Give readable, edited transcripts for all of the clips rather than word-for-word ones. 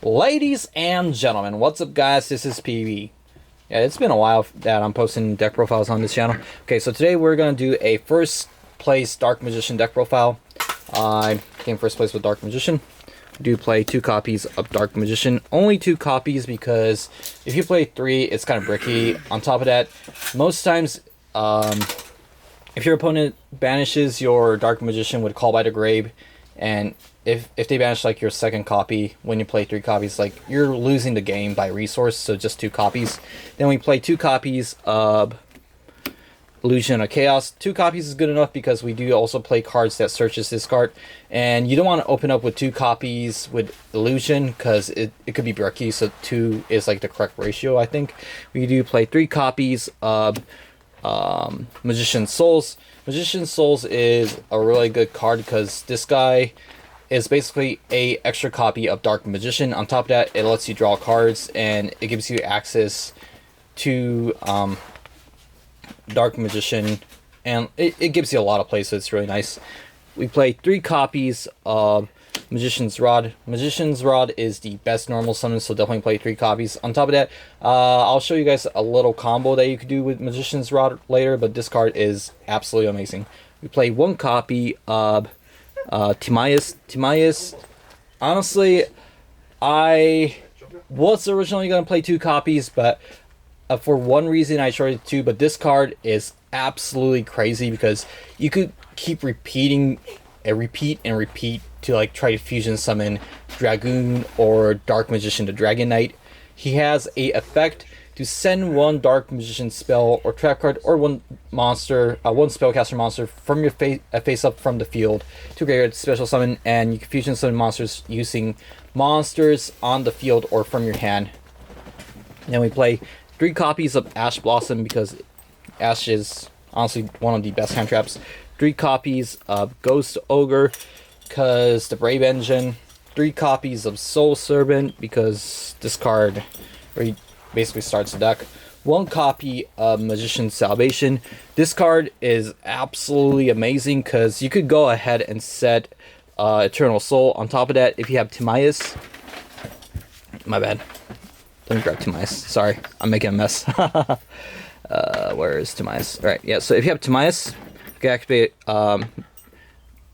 Ladies and gentlemen, what's up guys? This is PB. Yeah, it's been a while that I'm posting deck profiles on this channel. Okay, so today we're going to do a first place Dark Magician deck profile. I came first place with Dark Magician. I do play 2 copies of Dark Magician. Only 2 copies because if you play 3, it's kind of bricky. On top of that, most times, if your opponent banishes your Dark Magician with Call by the Grave, and if they banish like your second copy when you play 3 copies, like you're losing the game by resource, so just 2 copies. Then we play 2 copies of Illusion of Chaos. 2 copies is good enough because we do also play cards that searches this card, and you don't want to open up with 2 copies with Illusion because it could be bricky, so 2 is like the correct ratio. I think we do play 3 copies of Magician's Souls. Magician's Souls is a really good card because this guy is basically a extra copy of Dark Magician. On top of that, it lets you draw cards and it gives you access to Dark Magician, and it gives you a lot of plays, so it's really nice. We play 3 copies of Magician's Rod. Magician's Rod is the best normal summon, so definitely play 3 copies. On top of that, I'll show you guys a little combo that you could do with Magician's Rod later, but this card is absolutely amazing. We play 1 copy of Timaeus. Timaeus, honestly, I was originally going to play 2 copies, but for one reason I shorted 2, but this card is absolutely crazy because you could keep repeating and repeat to like try to fusion summon Dragoon or Dark Magician to Dragon Knight. He has a effect to send 1 Dark Magician spell or trap card or 1 monster, 1 spellcaster monster from your face up from the field to graveyard special summon, and you can fusion summon monsters using monsters on the field or from your hand. Then we play 3 copies of Ash Blossom because Ash is honestly one of the best hand traps. 3 copies of Ghost Ogre because the Brave Engine. 3 copies of Soul Servant because this card basically starts the deck. 1 copy of Magician's Salvation. This card is absolutely amazing because you could go ahead and set Eternal Soul. On top of that, if you have Timaeus, my bad. Let me grab Timaeus. Sorry, I'm making a mess. Where is Timaeus? Alright, yeah, so if you have Timaeus, you can activate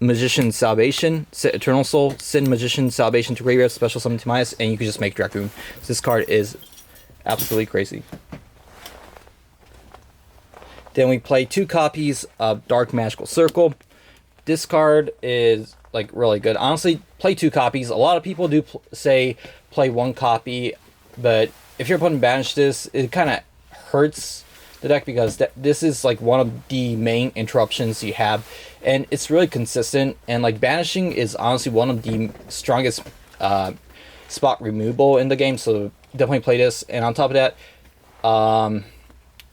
Magician's Salvation, set Eternal Soul, send Magician's Salvation to graveyard, special summon Timaeus, and you can just make Dragoon. So this card is absolutely crazy. Then we play 2 copies of Dark Magical Circle. This card is like really good. Honestly, play 2 copies. A lot of people do say play 1 copy, but if your opponent banishes this, it kind of hurts the deck because this is like one of the main interruptions you have, and it's really consistent, and like banishing is honestly one of the strongest spot removable in the game, so definitely play this. And on top of that,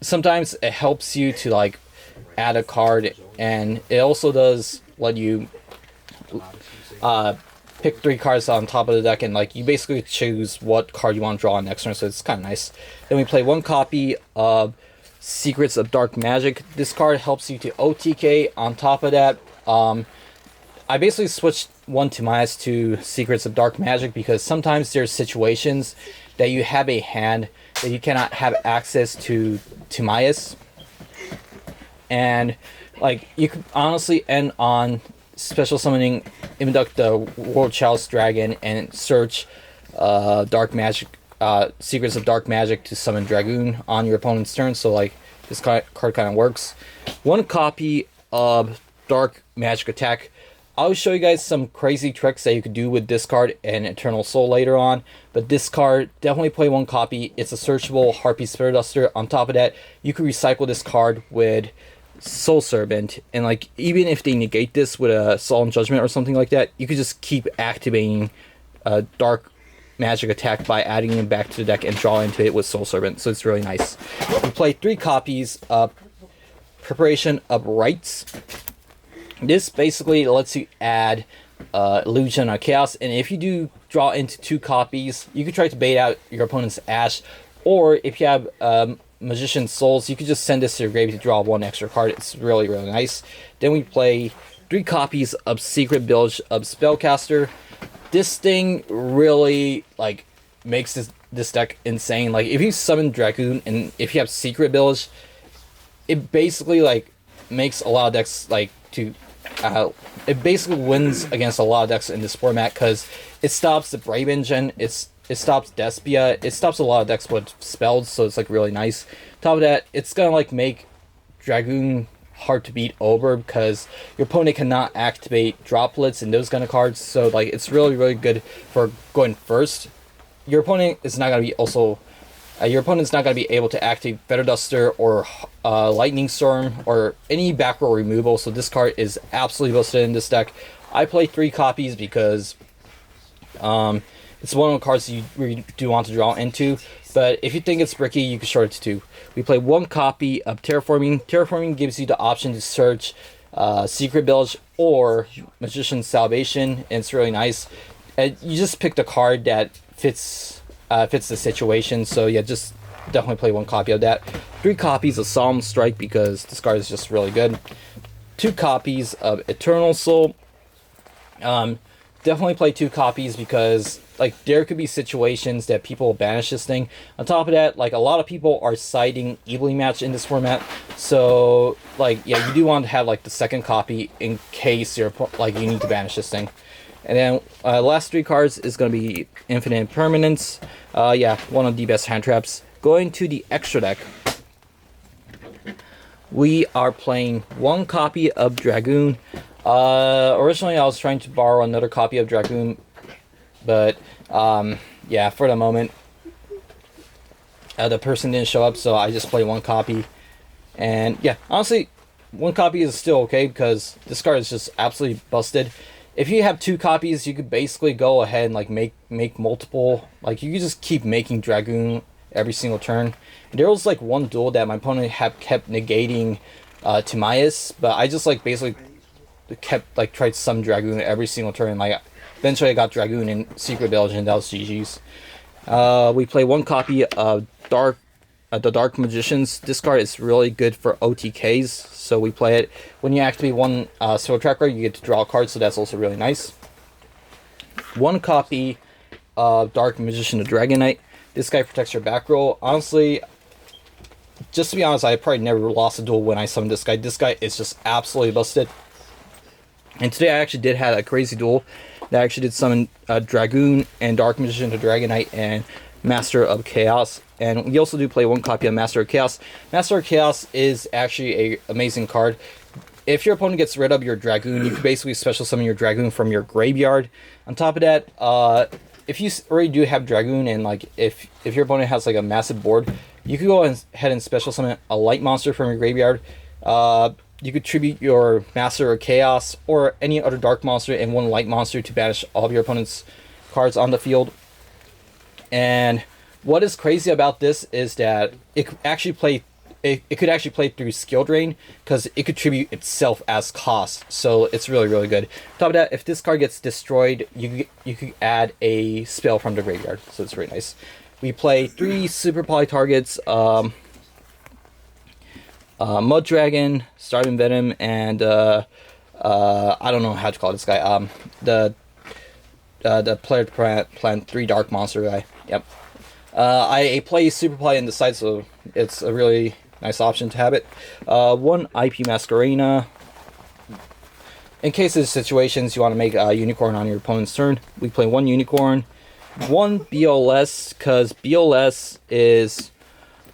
sometimes it helps you to like add a card, and it also does let you pick 3 cards on top of the deck, and like you basically choose what card you want to draw next turn, so it's kind of nice. Then we play 1 copy of Secrets of Dark Magic. This card helps you to OTK. On top of that, I basically switched 1 Timaeus to Secrets of Dark Magic because sometimes there's situations that you have a hand that you cannot have access to Timaeus, and like you could honestly end on special summoning Imduct the World Chalice Dragon and search Dark Magic, Secrets of Dark Magic to summon Dragoon on your opponent's turn, so like this card kind of works. 1 copy of Dark Magic Attack. I'll show you guys some crazy tricks that you could do with this card and Eternal Soul later on, but this card, definitely play 1 copy. It's a searchable Harpy Spirit Duster. On top of that, you could recycle this card with Soul Servant, and like even if they negate this with a Solemn Judgment or something like that, you could just keep activating Dark Magic Attack by adding it back to the deck and draw into it with Soul Servant, so it's really nice. We play 3 copies of Preparation of Rites. This basically lets you add Illusion of Chaos, and if you do draw into 2 copies, you can try to bait out your opponent's Ash, or if you have Magician's Souls, you could just send this to your grave to draw 1 extra card. It's really, really nice. Then we play 3 copies of Secret Bilge of Spellcaster. this thing really like makes this deck insane. Like if you summon Dragoon and if you have Secret Village, it basically like makes a lot of decks like to it basically wins against a lot of decks in this format because it stops the Brave Engine, it stops Despia, it stops a lot of decks with spells, so it's like really nice. Top of that, it's gonna like make Dragoon hard to beat over because your opponent cannot activate droplets and those kind of cards, so like it's really good for going first. Your opponent is not gonna be also your opponent's not going to be able to activate Feather Duster or Lightning Storm or any back row removal, so this card is absolutely busted in this deck. I play 3 copies because it's one of the cards you really do want to draw into, but if you think it's bricky, you can short it to 2. We play 1 copy of Terraforming. Terraforming gives you the option to search Secret Village or Magician's Salvation, and it's really nice. And you just pick the card that fits the situation, so yeah, just definitely play 1 copy of that. 3 copies of Solemn Strike because this card is just really good. 2 copies of Eternal Soul. Definitely play 2 copies because like there could be situations that people banish this thing. On top of that, like a lot of people are citing Evenly Match in this format, so like yeah, you do want to have like the 2nd copy in case you're like you need to banish this thing. And then last 3 cards is going to be Infinite Permanence. Yeah, one of the best hand traps. Going to the extra deck, we are playing 1 copy of Dragoon. Originally I was trying to borrow another copy of Dragoon, but yeah, for the moment the person didn't show up, so I just play 1 copy. And yeah, honestly 1 copy is still okay because this card is just absolutely busted. If you have 2 copies, you could basically go ahead and like make multiple, like you could just keep making Dragoon every single turn. And there was like 1 duel that my opponent kept negating Timaeus, but I just like basically kept like tried to summon Dragoon every single turn. Like eventually I got Dragoon in Secret Village and that was GG's. We play 1 copy of the Dark Magicians. This card is really good for OTKs, so we play it. When you activate 1 Silver Tracker, you get to draw a card, so that's also really nice. 1 copy of Dark Magician of Dragon Knight. This guy protects your back row. Honestly, just to be honest, I probably never lost a duel when I summoned this guy. This guy is just absolutely busted. And today I actually did have a crazy duel that I actually did summon Dragoon and Dark Magician of Dragon Knight and Master of Chaos. And we also do play 1 copy of Master of Chaos. Master of Chaos is actually an amazing card. If your opponent gets rid of your Dragoon, you can basically special summon your Dragoon from your graveyard. On top of that, if you already do have Dragoon and like if your opponent has like a massive board, you could go ahead and special summon a light monster from your graveyard. You could tribute your Master of Chaos or any other dark monster and 1 light monster to banish all of your opponent's cards on the field. And what is crazy about this is that it could actually play through skill drain because it could tribute itself as cost, so it's really good. Top of that, if this card gets destroyed, you could add a spell from the graveyard, so it's very nice. We play 3 super poly targets, Mud Dragon, Starving Venom, and I don't know how to call this guy, the Predaplant 3 Dark Monster guy. Yep. I play Super Poly in the side, so it's a really nice option to have it. 1 IP Masquerena. In case of situations you want to make a Unicorn on your opponent's turn, we play 1 Unicorn. 1 BLS, because BLS is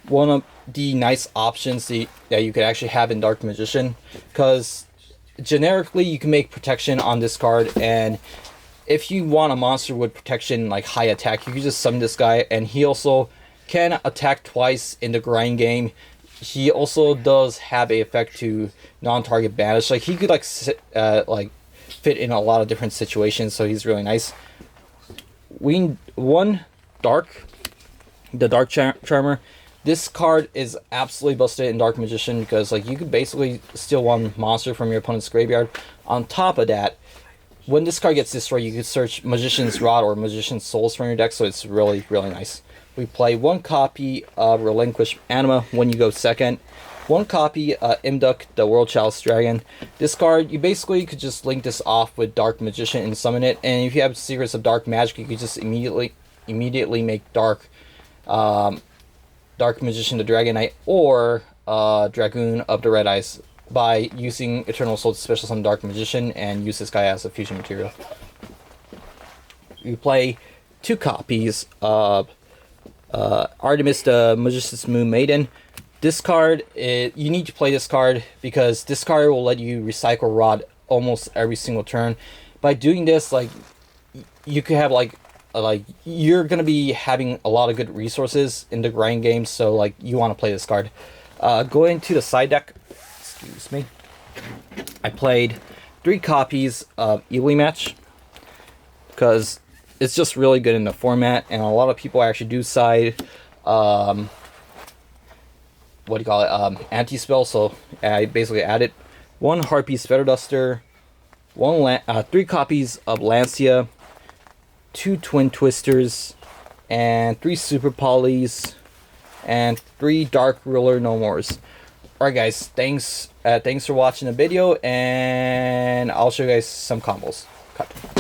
one of the nice options that you could actually have in Dark Magician, because generically you can make protection on this card, and if you want a monster with protection like high attack, you can just summon this guy, and he also can attack twice in the grind game. He also does have a effect to non-target banish. Like he could like fit in a lot of different situations, so he's really nice. We 1 Dark, the Dark Charmer. This card is absolutely busted in Dark Magician because like you could basically steal 1 monster from your opponent's graveyard. On top of that, when this card gets destroyed, you can search Magician's Rod or Magician's Souls from your deck, so it's really nice. We play 1 copy of Relinquished Anima when you go 2nd. 1 copy Imduk, the World Chalice Dragon. This card, you basically could just link this off with Dark Magician and summon it. And if you have Secrets of Dark Magic, you could just immediately make Dark Magician the Dragon Knight or Dragoon of the Red Eyes by using Eternal Soul to special summon Dark Magician and use this guy as a fusion material. You play 2 copies of Artemis the Magician's Moon Maiden. This card, you need to play this card because this card will let you recycle Rod almost every single turn. By doing this, like, you could have like you're gonna be having a lot of good resources in the grind game, so like you want to play this card. Going to the side deck, excuse me, I played 3 copies of Early Match because it's just really good in the format, and a lot of people actually do side what do you call it, anti-spell, so I basically added 1 Harpy's Feather Duster, 3 copies of Lancia, 2 Twin Twisters, and 3 Super Polys, and 3 Dark Ruler No Mores. Alright guys, thanks for watching the video, and I'll show you guys some combos. Cut.